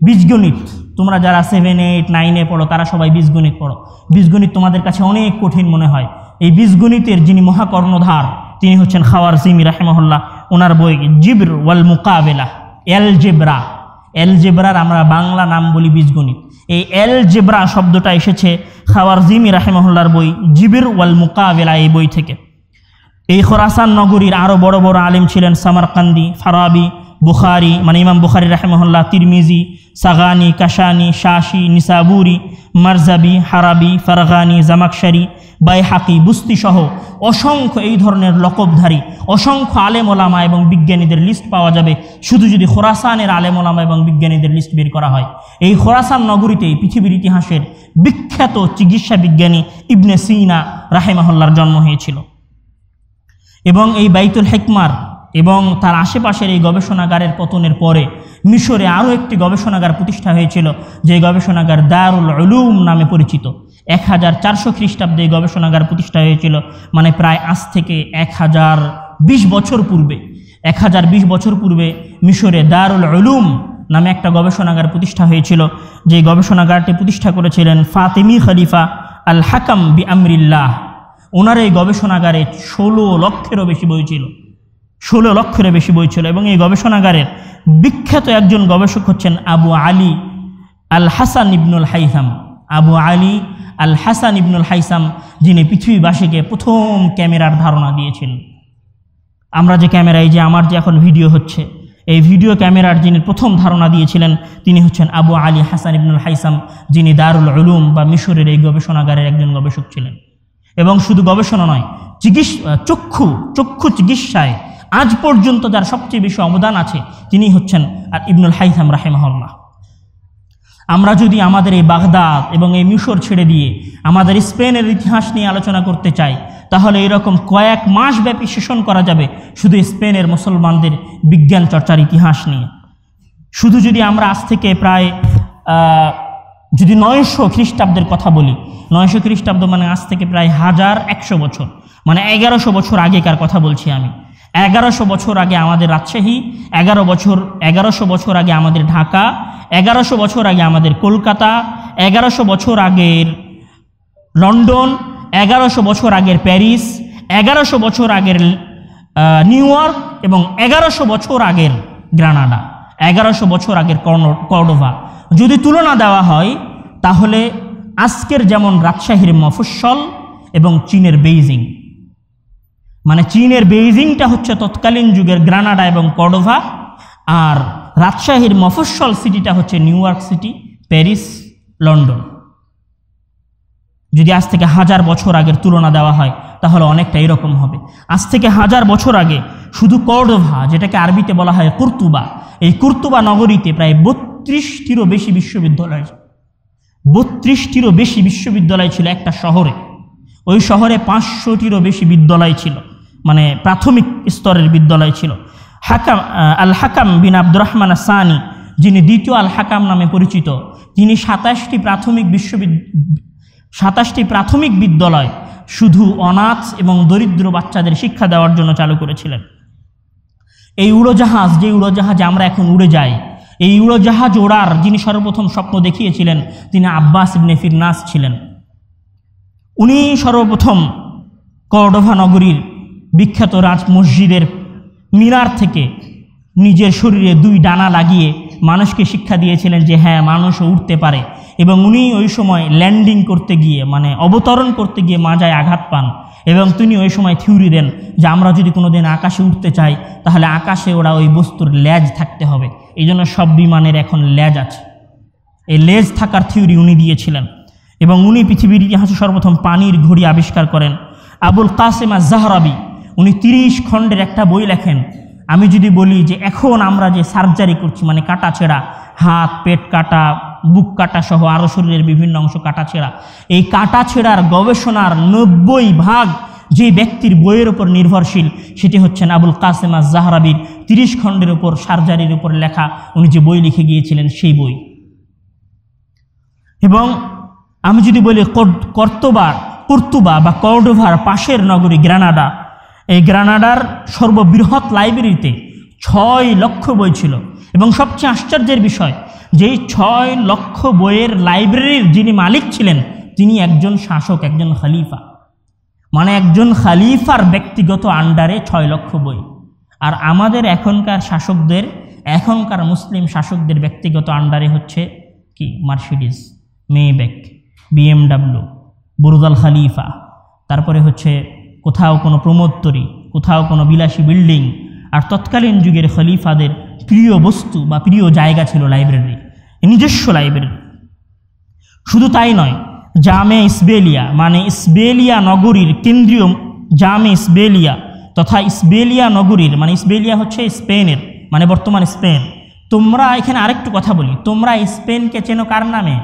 বীজগণিত তোমরা যারা 7, 8, 9 পড়ো তারা সবাই বীজগণিত পড়ো। বীজগণিত তোমাদের কাছে অনেক কঠিন মনে হয়। এই বীজগণিতের যিনি মহাকর্ণধার তিনি হচ্ছেন খাওয়ারজিমি রাহিমাহুল্লাহ। ওনার বই জিব্র ওয়াল মুকাবেলা, এলজেব্রার আমরা বাংলা নাম বলি বীজগণিত। এই এলজেব্রা শব্দটা এসেছে খাওয়ারজিমি রাহিমাহুল্লাহর বই জিব্র ওয়াল মুকাবেলা এই বই থেকে। এই খোরাসান নগরীর আরও বড় বড় আলিম ছিলেন সামারকান্দি, ফারাবি, বুখারি মানে ইমাম বুখারি রাহিমাহুল্লাহ, তিরমিজি, সাগানি, কাশানি, শাসি, নিসাবুরি, মারজাবি, হারাবি, ফারগানি, জামাকশারি, বাইহাকি, বুস্তি সহ অসংখ্য এই ধরনের লকবধারী অসংখ্য আলেম ওলামা এবং বিজ্ঞানীদের লিস্ট পাওয়া যাবে শুধু যদি খোরাসানের আলেম ওলামা এবং বিজ্ঞানীদের লিস্ট বের করা হয়। এই খোরাসান নগরীতেই পৃথিবীর ইতিহাসের বিখ্যাত চিকিৎসা বিজ্ঞানী ইবনে সিনা রাহিমাহুল্লাহর জন্ম হয়েছিল। এবং এই বাইতুল হিকমার এবং তার আশেপাশের এই গবেষণাগারের পতনের পরে মিশরে আরও একটি গবেষণাগার প্রতিষ্ঠা হয়েছিল, যে গবেষণাগার দারুল উলুম নামে পরিচিত। 1400 খ্রিস্টাব্দে এই গবেষণাগার প্রতিষ্ঠা হয়েছিল, মানে প্রায় আজ থেকে 1020 বছর পূর্বে। 1020 বছর পূর্বে মিশরে দারুল উলুম নামে একটা গবেষণাগার প্রতিষ্ঠা হয়েছিল, যে গবেষণাগারটি প্রতিষ্ঠা করেছিলেন ফাতেমি খলিফা আল হাকাম বি আমরিল্লাহ। ওনার এই গবেষণাগারে 16 লক্ষেরও বেশি বই ছিল, 16 লক্ষেরও বেশি বই ছিল। এবং এই গবেষণাগারের বিখ্যাত একজন গবেষক হচ্ছেন আবু আলী আল হাসান ইবনুল হাইসাম। আবু আলী আল হাসান ইবনুল হাইসাম, যিনি পৃথিবীবাসীকে প্রথম ক্যামেরার ধারণা দিয়েছিলেন। আমরা যে ক্যামেরায় যে আমার যে এখন ভিডিও হচ্ছে, এই ভিডিও ক্যামেরার যিনি প্রথম ধারণা দিয়েছিলেন তিনি হচ্ছেন আবু আলী হাসান ইবনুল হাইসাম, যিনি দারুল উলুম বা মিশরের এই গবেষণাগারের একজন গবেষক ছিলেন। এবং শুধু গবেষণা নয়, চক্ষু চিকিৎসায় আজ পর্যন্ত যার সবচেয়ে বেশি অবদান আছে তিনি হচ্ছেন ইবনুল হাইসাম রাহিমাহুল্লাহ। আমরা যদি আমাদের এই বাগদাদ এবং এই মিশর ছেড়ে দিয়ে আমাদের স্পেনের ইতিহাস নিয়ে আলোচনা করতে চাই, তাহলে এরকম কয়েক মাস ব্যাপী সেশন করা যাবে শুধু স্পেনের মুসলমানদের বিজ্ঞান চর্চার ইতিহাস নিয়ে। শুধু যদি আমরা আজ থেকে প্রায় যদি 900 খ্রিস্টাব্দের কথা বলি, 900 খ্রিস্টাব্দ মানে আজ থেকে প্রায় 1100 বছর, মানে 1100 বছর আগেকার কথা বলছি আমি। 1100 বছর আগে আমাদের রাজশাহী, 1100 বছর আগে আমাদের ঢাকা, 1100 বছর আগে আমাদের কলকাতা, 1100 বছর আগের লন্ডন, 1100 বছর আগের প্যারিস, 1100 বছর আগের নিউ ইয়র্ক এবং 1100 বছর আগের গ্রানাডা, 1100 বছর আগের কর্ডোভা যদি তুলনা দেওয়া হয়, তাহলে আজকের যেমন রাজশাহীর মফস্বল এবং চীনের বেইজিং, মানে চীনের বেইজিংটা হচ্ছে তৎকালীন যুগের গ্রানাডা এবং কর্ডোভা, আর রাজশাহীর মফস্বল সিটিটা হচ্ছে new York city, Paris, London. যদি আজ থেকে 1000 বছর আগের তুলনা দেওয়া হয় তাহলে অনেকটা এরকম হবে। আজ থেকে 1000 বছর আগে শুধু কর্ডোভা, যেটাকে আরবিতে বলা হয় কুর্তুবা, এই কুর্তুবা নগরীতে প্রায় 32টিরও বেশি বিশ্ববিদ্যালয়, 32টিরও বেশি বিশ্ববিদ্যালয় ছিল একটা শহরে। ওই শহরে 500টিরও বেশি বিদ্যালয় ছিল, মানে প্রাথমিক স্তরের বিদ্যালয় ছিল। আল হাকাম বিন আব্দুর রহমান সানি, যিনি দ্বিতীয় আল হাকাম নামে পরিচিত, তিনি 27টি প্রাথমিক বিদ্যালয় শুধু অনাথ এবং দরিদ্র বাচ্চাদের শিক্ষা দেওয়ার জন্য চালু করেছিলেন। এই উড়োজাহাজ, যে উড়োজাহাজে আমরা এখন উড়ে যাই, এই উড়োজাহাজ ওড়ার যিনি সর্বপ্রথম স্বপ্ন দেখিয়েছিলেন তিনি আব্বাস ইবনে ফিরনাস ছিলেন। উনি সর্বপ্রথম কর্ডোভা নগরীর বিখ্যাত রাজ মসজিদের মিনার থেকে নিজের শরীরে 2 ডানা লাগিয়ে মানুষকে শিক্ষা দিয়েছিলেন যে হ্যাঁ, মানুষও উঠতে পারে। এবং উনি ওই সময় ল্যান্ডিং করতে গিয়ে, মানে অবতরণ করতে গিয়ে মাজায় আঘাত পান, এবং তিনি ওই সময় থিওরি দেন যে আমরা যদি কোনোদিন আকাশে উঠতে চাই তাহলে আকাশে ওরা ওই বস্তুর লেজ থাকতে হবে, এই জন্য সব বিমানের এখন লেজ আছে। এই লেজ থাকার থিওরি উনি দিয়েছিলেন। এবং উনি পৃথিবীর ইতিহাসে সর্বপ্রথম পানির ঘড়ি আবিষ্কার করেন। আবুল কাসেম আজ-জাহরাবি, উনি 30 খণ্ডের একটা বই লেখেন। আমি যদি বলি যে এখন আমরা যে সার্জারি করছি, মানে কাটা ছেঁড়া, হাত, পেট কাটা, বুক কাটা সহ আরও শরীরের বিভিন্ন অংশ কাটা ছেঁড়া, এই কাটা ছেঁড়ার গবেষণার 90% যে ব্যক্তির বইয়ের উপর নির্ভরশীল সেটি হচ্ছেন আবুল কাসেম আজ-জাহরাবির 30 খণ্ডের উপর সার্জারির উপর লেখা উনি যে বই লিখে গিয়েছিলেন সেই বই। এবং আমি যদি বলি কুর্তুবা বা কর্ডোভার পাশের নগরী গ্রানাডা, এই গ্রানাডার সর্ববৃহৎ লাইব্রেরিতে 6 লক্ষ বই ছিল। এবং সবচেয়ে আশ্চর্যের বিষয়, যেই 6 লক্ষ বইয়ের লাইব্রেরির যিনি মালিক ছিলেন তিনি একজন শাসক, একজন খলিফা। মানে একজন খলিফার ব্যক্তিগত আন্ডারে 6 লক্ষ বই। আর আমাদের এখনকার শাসকদের, এখনকার মুসলিম শাসকদের ব্যক্তিগত আন্ডারে হচ্ছে কি মার্সিডিজ, মেব্যাক, BMW, বুরুজ আল খলিফা, তারপরে হচ্ছে কোথাও কোনো প্রমোদতরী, কোথাও কোনো বিলাসী বিল্ডিং। আর তৎকালীন যুগের খলিফাদের প্রিয় বস্তু বা প্রিয় জায়গা ছিল লাইব্রেরি, নিজস্ব লাইব্রেরি। শুধু তাই নয়, জামে ইসবেলিয়া মানে ইসবেলিয়া নগরীর কেন্দ্রীয় জামে ইসবেলিয়া তথা ইসবেলিয়া নগরীর, মানে ইসবেলিয়া হচ্ছে স্পেনের, মানে বর্তমান স্পেন। তোমরা এখানে আরেকটু কথা বলি, তোমরা স্পেনকে চেনো কার নামে?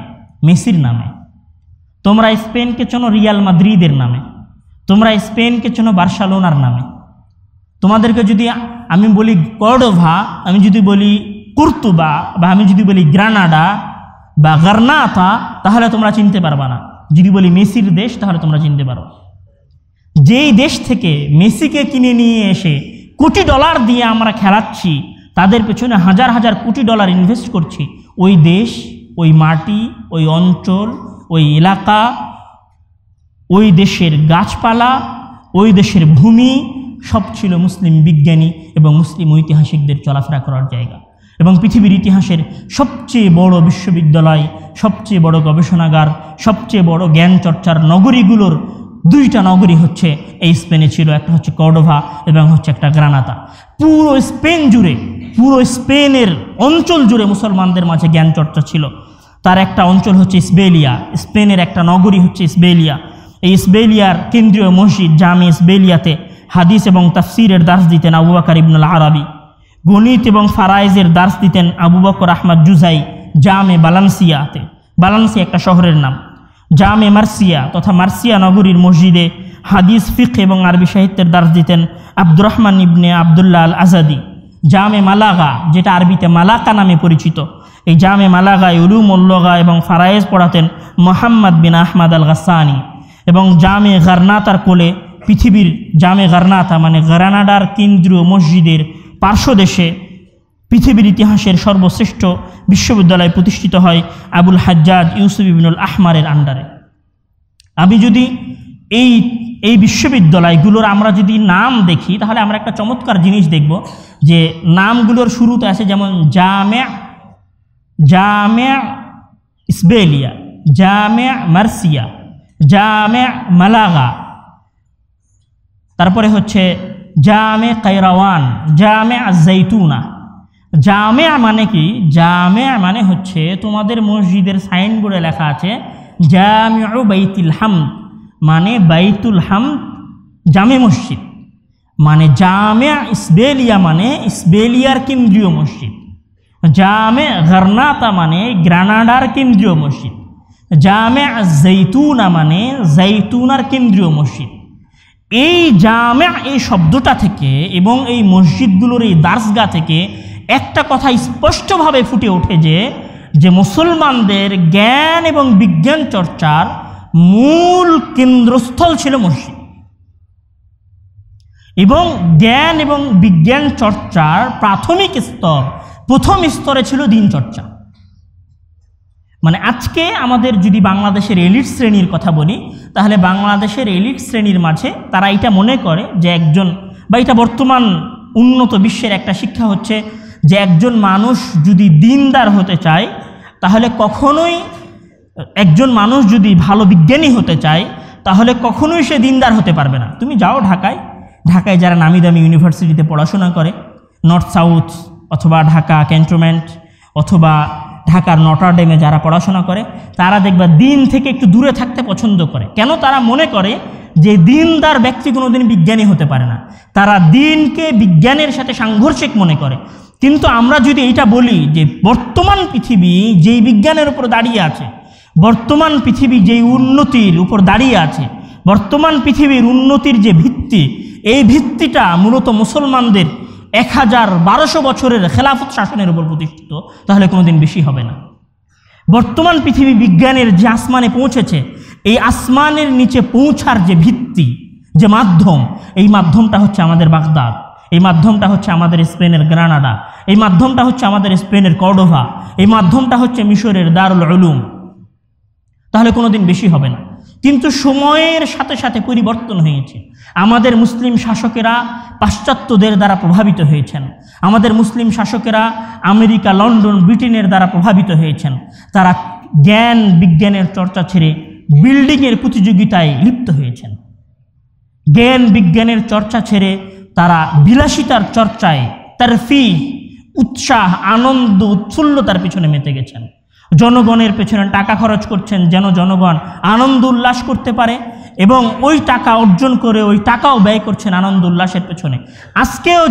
মেসির নামে। তোমরা স্পেনকে চেনো রিয়াল মাদ্রিদের নামে। তোমরা স্পেনকে চেনো বার্সেলোনার নামে। তোমাদেরকে যদি আমি বলি কর্ডোভা, আমি যদি বলি কুর্তুবা, বা আমি যদি বলি গ্রানাডা বা গার্নাতা, তাহলে তোমরা চিনতে পারবা না। যদি বলি মেসির দেশ, তাহলে তোমরা চিনতে পারো। যেই দেশ থেকে মেসিকে কিনে নিয়ে এসে কোটি ডলার দিয়ে আমরা খেলাচ্ছি, তাদের পেছনে হাজার হাজার কোটি ডলার ইনভেস্ট করছি, ওই দেশ, ওই মাটি, ওই অঞ্চল, ওই এলাকা, ওই দেশের গাছপালা, ওই দেশের ভূমি সব ছিল মুসলিম বিজ্ঞানী এবং মুসলিম ঐতিহাসিকদের চলাফেরা করার জায়গা। এবং পৃথিবীর ইতিহাসের সবচেয়ে বড় বিশ্ববিদ্যালয়, সবচেয়ে বড় গবেষণাগার, সবচেয়ে বড় জ্ঞান চর্চার নগরীগুলোর 2টা নগরী হচ্ছে এই স্পেনে ছিল। একটা হচ্ছে কর্ডোভা এবং হচ্ছে একটা গ্রানাতা। পুরো স্পেন জুড়ে, পুরো স্পেনের অঞ্চল জুড়ে মুসলমানদের মাঝে জ্ঞান চর্চা ছিল। তার একটা অঞ্চল হচ্ছে ইসবেলিয়া, স্পেনের একটা নগরী হচ্ছে ইসবেলিয়া। এই ইসবেলিয়ার কেন্দ্রীয় মসজিদ জামে ইসবেলিয়াতে হাদিস এবং তাফসিরের দার্স দিতেন আবু বকর ইবনুল আরাবি। গণিত এবং ফারায়েজের দার্স দিতেন আবু বকর আহমদ জুজাই জামে বালান্সিয়াতে। বালান্সিয়া একটা শহরের নাম। জামে মার্সিয়া তথা মার্সিয়া নগরীর মসজিদে হাদিস, ফিকহ এবং আরবি সাহিত্যের দার্স দিতেন আব্দুর রহমান ইবনে আবদুল্লাহ আল আজাদি। জামে মালাগা, যেটা আরবিতে মালাকা নামে পরিচিত, এই জামে মালাগায় উলুমুল লুগা এবং ফারায়েজ পড়াতেন মোহাম্মদ বিন আহমদ আল গাসানি। এবং জামে গার্নাতার কোলে পৃথিবীর জামে গার্নাতা মানে গ্রানাডার কেন্দ্রীয় মসজিদের পার্শ্বদেশে পৃথিবীর ইতিহাসের সর্বশ্রেষ্ঠ বিশ্ববিদ্যালয় প্রতিষ্ঠিত হয় আবুল হাজ্জাজ ইউসুফ ইবনুল আহমারের আন্ডারে। আমি যদি এই বিশ্ববিদ্যালয়গুলোর আমরা যদি নাম দেখি, তাহলে আমরা একটা চমৎকার জিনিস দেখব যে নামগুলোর শুরুতে আছে যেমন জামে ইসবেলিয়া, জামে মার্সিয়া, জামে মালাগা, তারপরে হচ্ছে জামে কায়রাওয়ান, জামে আজ-জাইতুনা। জামে মানে কি? জামে মানে হচ্ছে তোমাদের মসজিদের সাইনবোর্ডে লেখা আছে জামিউ বাইতুল হামদ, মানে বাইতুল হামদ জামে মসজিদ। মানে জামে ইসবেলিয়া মানে ইসবেলিয়ার কেন্দ্রীয় মসজিদ। জামে গার্নাতা মানে গ্রানাডার কেন্দ্রীয় মসজিদ। জামে আজ-জাইতুনা মানে জাইতুনার কেন্দ্রীয় মসজিদ। এই জামে, এই শব্দটা থেকে এবং এই মসজিদগুলোর এই দার্সগা থেকে একটা কথা স্পষ্টভাবে ফুটে ওঠে যে মুসলমানদের জ্ঞান এবং বিজ্ঞান চর্চার মূল কেন্দ্রস্থল ছিল মসজিদ। এবং জ্ঞান এবং বিজ্ঞান চর্চার প্রাথমিক স্তর, প্রথম স্তরে ছিল দিন চর্চা। মানে আজকে আমাদের যদি বাংলাদেশের এলিট শ্রেণীর কথা বলি, তাহলে বাংলাদেশের এলিট শ্রেণীর মাঝে তারা এটা মনে করে যে একজন, বা এটা বর্তমান উন্নত বিশ্বের একটা শিক্ষা হচ্ছে যে একজন মানুষ যদি দিনদার হতে চায়, তাহলে কখনোই একজন মানুষ যদি ভালো বিজ্ঞানী হতে চায়, তাহলে কখনোই সে দিনদার হতে পারবে না। তুমি যাও ঢাকায় যারা নামি দামি ইউনিভার্সিটিতে পড়াশোনা করে, নর্থ সাউথ অথবা ঢাকা ক্যান্টনমেন্ট অথবা ঢাকার নটর ডেমে যারা পড়াশোনা করে, তারা দেখবা দিন থেকে একটু দূরে থাকতে পছন্দ করে। কেন? তারা মনে করে যে দিনদার ব্যক্তি কোনোদিন বিজ্ঞানী হতে পারে না। তারা দিনকে বিজ্ঞানের সাথে সাংঘর্ষিক মনে করে। কিন্তু আমরা যদি এইটা বলি যে বর্তমান পৃথিবী যেই বিজ্ঞানের উপর দাঁড়িয়ে আছে, বর্তমান পৃথিবী যেই উন্নতির উপর দাঁড়িয়ে আছে, বর্তমান পৃথিবীর উন্নতির যে ভিত্তি, এই ভিত্তিটা মূলত মুসলমানদের 1200 বছরের খেলাফত শাসনের উপর প্রতিষ্ঠিত, তাহলে কোনোদিন বেশি হবে না। বর্তমান পৃথিবী বিজ্ঞানের যে আসমানে পৌঁছেছে, এই আসমানের নিচে পৌঁছার যে ভিত্তি, যে মাধ্যম, এই মাধ্যমটা হচ্ছে আমাদের বাগদাদ, এই মাধ্যমটা হচ্ছে আমাদের স্পেনের গ্রানাডা, এই মাধ্যমটা হচ্ছে আমাদের স্পেনের কর্ডোভা, এই মাধ্যমটা হচ্ছে মিশরের দারুল উলুম। তাহলে কোনোদিন বেশি হবে না। কিন্তু সময়ের সাথে সাথে পরিবর্তন হয়েছে। আমাদের মুসলিম শাসকেরা পাশ্চাত্যদের দ্বারা প্রভাবিত হয়েছেন, আমাদের মুসলিম শাসকেরা আমেরিকা, লন্ডন, ব্রিটেনের দ্বারা প্রভাবিত হয়েছেন। তারা জ্ঞান বিজ্ঞানের চর্চা ছেড়ে বিল্ডিংয়ের প্রতিযোগিতায় লিপ্ত হয়েছেন। জ্ঞান বিজ্ঞানের চর্চা ছেড়ে তারা বিলাসিতার চর্চায়, তারফি, উৎসাহ, আনন্দ, উৎফুল্লতার পিছনে মেতে গেছেন। জনগণের পেছনে টাকা খরচ করছেন যেন জনগণ আনন্দ উল্লাস করতে পারে, এবং ওই টাকা অর্জন করে ওই টাকাও ব্যয় করছেন আনন্দ উল্লাসের পেছনে। আজকেও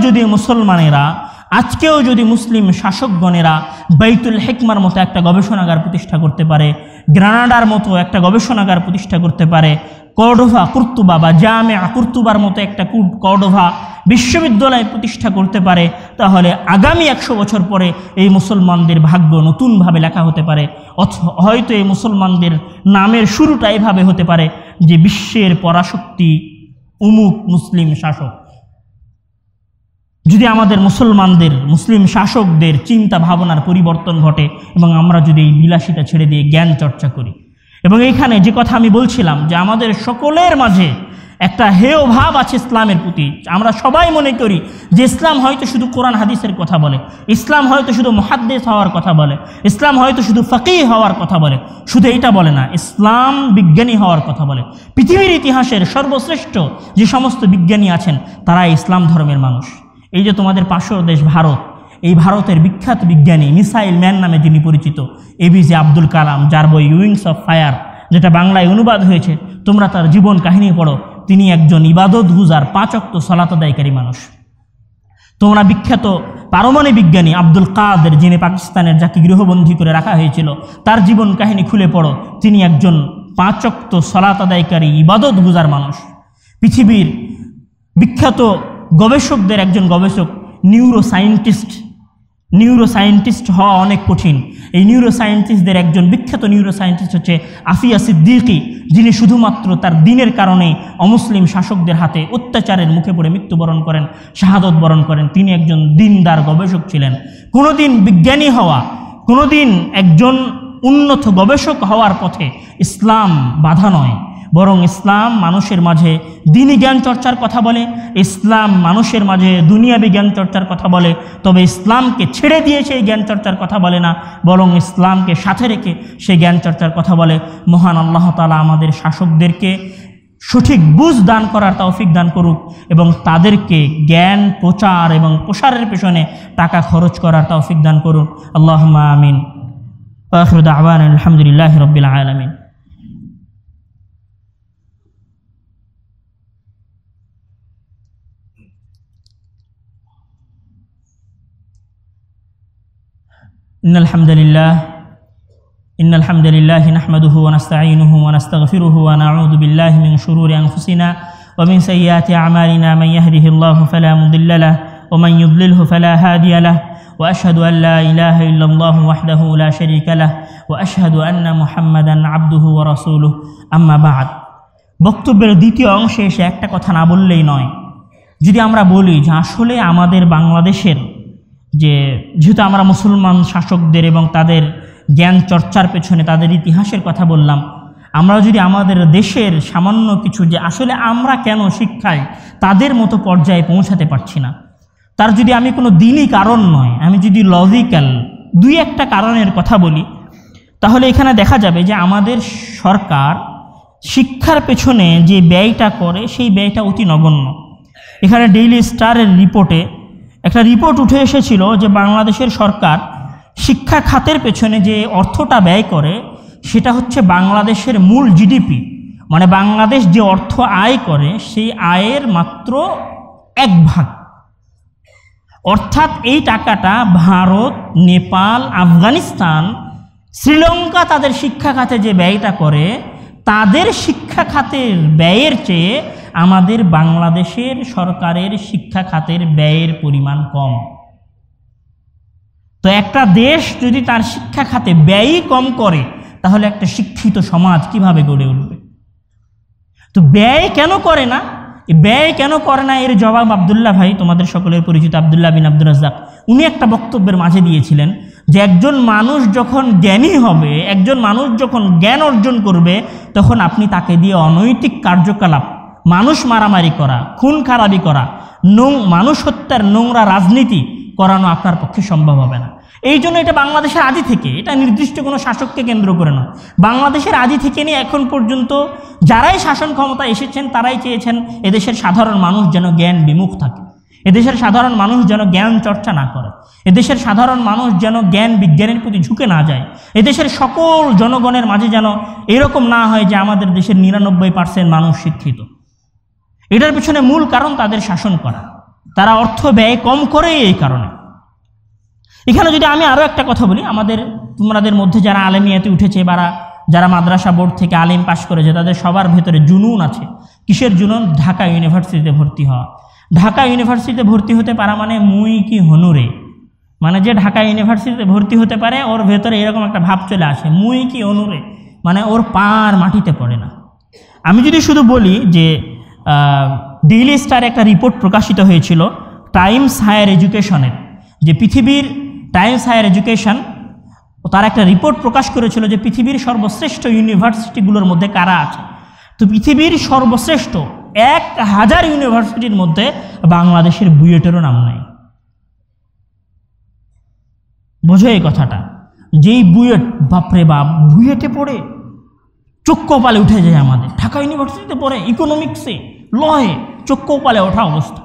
যদি মুসলিম শাসকগণেরা বাইতুল হিকমার মতো একটা গবেষণাগার প্রতিষ্ঠা করতে পারে, গ্রানাডার মতো একটা গবেষণাগার প্রতিষ্ঠা করতে পারে, কর্ডোভা কুর্তুবা বা জামিয়া কুর্তুবার মতো একটা কর্ডোভা বিশ্ববিদ্যালয় প্রতিষ্ঠা করতে পারে, তাহলে আগামী 100 বছর পরে এই মুসলমানদের ভাগ্য নতুনভাবে লেখা হতে পারে। হয়তো এই মুসলমানদের নামের শুরুটা এভাবে হতে পারে যে বিশ্বের পরাশক্তি উমুক মুসলিম শাসক। যদি আমাদের মুসলিম শাসকদের চিন্তা ভাবনার পরিবর্তন ঘটে এবং আমরা যদি এই বিলাসিতা ছেড়ে দিয়ে জ্ঞান চর্চা করি। এবং এইখানে যে কথা আমি বলছিলাম যে আমাদের সকলের মাঝে একটা হেয় ভাব আছে ইসলামের প্রতি। আমরা সবাই মনে করি যে ইসলাম হয়তো শুধু কোরআন হাদিসের কথা বলে, ইসলাম হয়তো শুধু মুহাদ্দিস হওয়ার কথা বলে, ইসলাম হয়তো শুধু ফাকিহ হওয়ার কথা বলে। শুধু এইটা বলে না, ইসলাম বিজ্ঞানী হওয়ার কথা বলে। পৃথিবীর ইতিহাসের সর্বশ্রেষ্ঠ যে সমস্ত বিজ্ঞানী আছেন তারা ইসলাম ধর্মের মানুষ। এই যে তোমাদের পাশের দেশ ভারত, এই ভারতের বিখ্যাত বিজ্ঞানী মিসাইল ম্যান নামে যিনি পরিচিত, এপিজে আব্দুল কালাম, যার বই উইংস অফ ফায়ার, যেটা বাংলায় অনুবাদ হয়েছে, তোমরা তার জীবন কাহিনী পড়ো। তিনি একজন ইবাদত গুজার 5 ওয়াক্ত সালাত আদায়কারী মানুষ। তোমরা বিখ্যাত পারমাণবিক বিজ্ঞানী আব্দুল কাদের, যিনি পাকিস্তানের যাকে গৃহবন্দী করে রাখা হয়েছিল, তার জীবন কাহিনী খুলে পড়ো। তিনি একজন 5 ওয়াক্ত সালাত আদায়কারী ইবাদত গুজার মানুষ। পৃথিবীর বিখ্যাত গবেষকদের একজন গবেষক, নিউরোসায়েন্টিস্ট হওয়া অনেক কঠিন। এই নিউরোসায়েন্টিস্টদের একজন বিখ্যাত নিউরোসায়েন্টিস্ট হচ্ছে আফিয়া সিদ্দিকি, যিনি শুধুমাত্র তার দিনের কারণে অমুসলিম শাসকদের হাতে অত্যাচারের মুখে পড়ে মৃত্যুবরণ করেন, শাহাদত বরণ করেন। তিনি একজন দিনদার গবেষক ছিলেন। কোনোদিন বিজ্ঞানী হওয়া, কোনোদিন একজন উন্নত গবেষক হওয়ার পথে ইসলাম বাধা নয়, বরং ইসলাম মানুষের মাঝে দ্বীনি জ্ঞান চর্চার কথা বলে, ইসলাম মানুষের মাঝে দুনিয়াবি জ্ঞান চর্চার কথা বলে। তবে ইসলামকে ছেড়ে দিয়ে সেই জ্ঞান চর্চার কথা বলে না, বরং ইসলামকে সাথে রেখে সেই জ্ঞান চর্চার কথা বলে। মহান আল্লাহ তাআলা আমাদের শাসকদেরকে সঠিক বুঝ দান করার তৌফিক দান করুক এবং তাদেরকে জ্ঞান প্রচার এবং প্রসারের পেছনে টাকা খরচ করার তৌফিক দান করুন। আল্লাহুম্মা আমিন। ওয়া আখিরু দাওয়ানা আলহামদুলিল্লাহি রাব্বিল আলামিন। إن الحمد لله نحمده ونستعينه ونستغفره ونعوذ بالله من شرور أنفسنا ومن سيئات أعمالنا، من يهده الله فلا مضل له ومن يضلله فلا هادي له، وأشهد أن لا إله إلا الله وحده لا شريك له، وأشهد أن محمدا عبده ورسوله। أما بعد, বক্তব্যের দ্বিতীয় অংশে এসে একটা কথা না বললেই নয়। যদি আমরা বলি যে আসলে আমাদের বাংলাদেশের যেহেতু আমরা মুসলমান শাসকদের এবং তাদের জ্ঞান চর্চার পেছনে তাদের ইতিহাসের কথা বললাম, আমরা যদি আমাদের দেশের সামান্য কিছু যে আসলে আমরা কেন শিক্ষায় তাদের মতো পর্যায়ে পৌঁছাতে পারছি না, তার যদি আমি কোনো দ্বীনি কারণ নয়, আমি যদি লজিক্যাল 2-1টা কারণের কথা বলি, তাহলে এখানে দেখা যাবে যে আমাদের সরকার শিক্ষার পেছনে যে ব্যয়টা করে সেই ব্যয়টা অতি নগণ্য। এখানে ডেইলি স্টারের রিপোর্টে একটা রিপোর্ট উঠে এসেছিল যে বাংলাদেশের সরকার শিক্ষা খাতের পেছনে যে অর্থটা ব্যয় করে সেটা হচ্ছে বাংলাদেশের মূল জিডিপি, মানে বাংলাদেশ যে অর্থ আয় করে সেই আয়ের মাত্র 1/ভাগ। অর্থাৎ এই টাকাটা ভারত, নেপাল, আফগানিস্তান, শ্রীলঙ্কা তাদের শিক্ষা খাতে যে ব্যয়টা করে, তাদের শিক্ষা খাতের ব্যয়ের চেয়ে আমাদের বাংলাদেশের সরকারের শিক্ষা খাতের ব্যয়ের পরিমাণ কম। তো একটা দেশ যদি তার শিক্ষা খাতে ব্যয়ই কম করে তাহলে একটা শিক্ষিত সমাজ কিভাবে গড়ে উঠবে? তো ব্যয় কেন করে না? ব্যয় কেন করে না এর জবাব আব্দুল্লাহ ভাই, তোমাদের সকলের পরিচিত আব্দুল্লাহ বিন আব্দুর রাজ্জাক, উনি একটা বক্তব্যের মাঝে দিয়েছিলেন যে একজন মানুষ যখন জ্ঞানী হবে, একজন মানুষ যখন জ্ঞান অর্জন করবে, তখন আপনি তাকে দিয়ে অনৈতিক কার্যকলাপ, মানুষ মারামারি করা, খুন খারাপি করা, মানুষ হত্যার নোংরা রাজনীতি করানো আপনার পক্ষে সম্ভব হবে না। এই জন্য এটা বাংলাদেশের আদি থেকে, এটা নির্দিষ্ট কোনো শাসককে কেন্দ্র করে নয়, বাংলাদেশের আদি থেকে নিয়ে এখন পর্যন্ত যারাই শাসন ক্ষমতা এসেছেন তারাই চেয়েছেন এদেশের সাধারণ মানুষ যেন জ্ঞান বিমুখ থাকে, এদেশের সাধারণ মানুষ যেন জ্ঞান চর্চা না করে, এদেশের সাধারণ মানুষ যেন জ্ঞান বিজ্ঞানের প্রতি ঝুঁকে না যায়, এদেশের সকল জনগণের মাঝে যেন এরকম না হয় যে আমাদের দেশের 99% মানুষ শিক্ষিত। এটার পিছনে মূল কারণ তাদের শাসন করা, তারা অর্থ ব্যয় কম করে এই কারণে। এখানে যদি আমি আরও একটা কথা বলি, তোমাদের মধ্যে যারা আলেমিয়াতে উঠেছে বা যারা মাদ্রাসা বোর্ড থেকে আলিম পাশ করেছে, তাদের সবার ভেতরে জুনুন আছে। কিসের জুনুন? ঢাকা ইউনিভার্সিটিতে ভর্তি হওয়া। ঢাকা ইউনিভার্সিটিতে ভর্তি হতে পারা মানে মুই কি হনুরে, মানে যে ঢাকা ইউনিভার্সিটিতে ভর্তি হতে পারে ওর ভেতরে এরকম একটা ভাব চলে আসে, মুই কি হনুরে, মানে ওর পার মাটিতে পড়ে না। আমি যদি শুধু বলি যে ডেইলি স্টারে একটা রিপোর্ট প্রকাশিত হয়েছিল টাইমস হায়ার এডুকেশনের, যে পৃথিবীর টাইমস হায়ার এডুকেশন তার একটা রিপোর্ট প্রকাশ করেছিল যে পৃথিবীর সর্বশ্রেষ্ঠ ইউনিভার্সিটিগুলোর মধ্যে কারা আছে। তো পৃথিবীর সর্বশ্রেষ্ঠ 1000 ইউনিভার্সিটির মধ্যে বাংলাদেশের বুয়েটেরও নাম নাই। বোঝো এই কথাটা, যেই বুয়েট, বাপরে বাপ, বুয়েটে পড়ে চোখ কপালে উঠে যায় আমাদের। ঢাকা ইউনিভার্সিটিতে পড়ে ইকোনমিক্সে, লয়ে, চোখ কপালে ওঠা অবস্থা।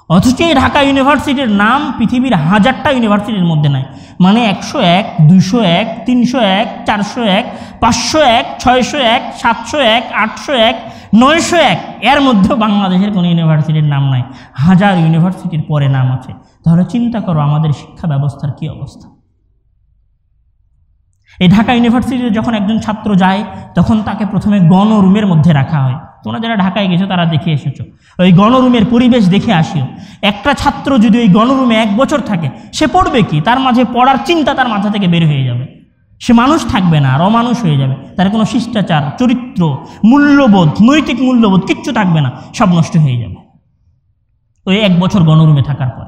অথচ এই ঢাকা ইউনিভার্সিটির নাম পৃথিবীর 1000টা ইউনিভার্সিটির মধ্যে নাই। মানে 101, 201, 301, 401, 501, 601, 701, 801, 901, এর মধ্যেও বাংলাদেশের কোনো ইউনিভার্সিটির নাম নাই। 1000 ইউনিভার্সিটির পরে নাম আছে। তাহলে চিন্তা করো আমাদের শিক্ষা ব্যবস্থার কী অবস্থা। এই ঢাকা ইউনিভার্সিটিতে যখন একজন ছাত্র যায় তখন তাকে প্রথমে গণরুমের মধ্যে রাখা হয়। তোমরা যারা ঢাকায় গেছো তারা দেখে এসেছো, ওই গণরুমের পরিবেশ দেখে আসিও। একটা ছাত্র যদি ওই গণরুমে 1 বছর থাকে, সে পড়বে কি? তার মাঝে পড়ার চিন্তা তার মাথা থেকে বের হয়ে যাবে, সে মানুষ থাকবে না, আর অমানুষ হয়ে যাবে। তার কোনো শিষ্টাচার, চরিত্র, মূল্যবোধ, নৈতিক মূল্যবোধ কিচ্ছু থাকবে না, সব নষ্ট হয়ে যাবে ওই 1 বছর গণরুমে থাকার পর।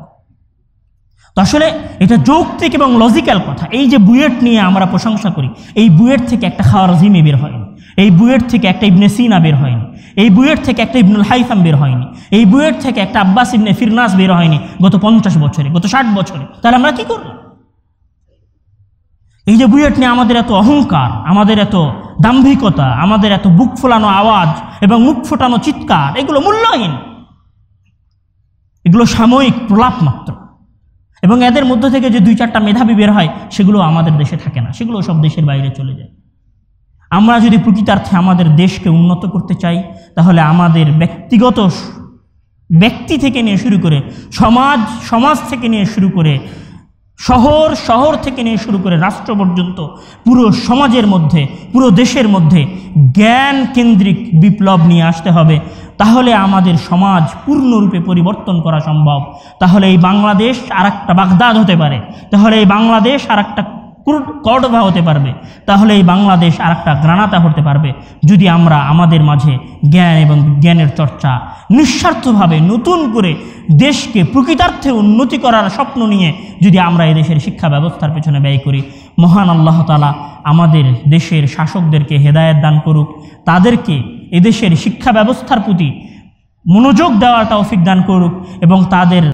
তো আসলে এটা যৌক্তিক এবং লজিক্যাল কথা। এই যে বুয়েট নিয়ে আমরা প্রশংসা করি, এই বুয়েট থেকে একটা খাওয়ারজিমি বের হয়নি, এই বুয়েট থেকে একটা ইবনে সিনা বের হয়নি, এই বুয়েট থেকে একটা ইবনুল হাইসাম বের হয়নি, এই বুয়েট থেকে একটা আব্বাস ইবনে ফিরনাস বের হয়নি গত 50 বছরে, গত 60 বছরে। তাহলে আমরা কি করলাম? এই যে বুয়েট নিয়ে আমাদের এত অহংকার, আমাদের এত দাম্ভিকতা, আমাদের এত বুক ফোলানো আওয়াজ এবং মুখ ফোটানো চিৎকার, এগুলো মূল্যহীন, এগুলো সাময়িক প্রলাপ মাত্র। এবং এদের মধ্য থেকে যে 2-4টা মেধাবী বের হয়, সেগুলো আমাদের দেশে থাকে না, সেগুলো সব দেশের বাইরে চলে যায়। আমরা যদি প্রকৃতার্থে আমাদের দেশকে উন্নত করতে চাই, তাহলে আমাদের ব্যক্তি থেকে নিয়ে শুরু করে সমাজ থেকে নিয়ে শুরু করে শহর থেকে নিয়ে শুরু করে রাষ্ট্র পর্যন্ত পুরো সমাজের মধ্যে, পুরো দেশের মধ্যে জ্ঞান কেন্দ্রিক বিপ্লব নিয়ে আসতে হবে। তাহলে আমাদের সমাজ পূর্ণরূপে পরিবর্তন করা সম্ভব। তাহলে এই বাংলাদেশ আরেকটা বাগদাদ হতে পারে, তাহলে এই বাংলাদেশ আরেকটা কর্ডোভা হতে পারবে, তাহলে এই বাংলাদেশ আরেকটা গ্রানাদা হতে পারবে, যদি আমরা আমাদের মাঝে জ্ঞান এবং বিজ্ঞানের চর্চা নিঃস্বার্থভাবে নতুন করে দেশকে প্রকৃতার্থে উন্নতি করার স্বপ্ন নিয়ে যদি আমরা এই দেশের শিক্ষা ব্যবস্থার পেছনে ব্যয় করি। মহান আল্লাহ তাআলা আমাদের দেশের শাসকদেরকে হেদায়েত দান করুক, তাদেরকে এদেশের শিক্ষা ব্যবস্থার প্রতি মনোযোগ দেওয়ার তৌফিক দান করুক এবং তাদের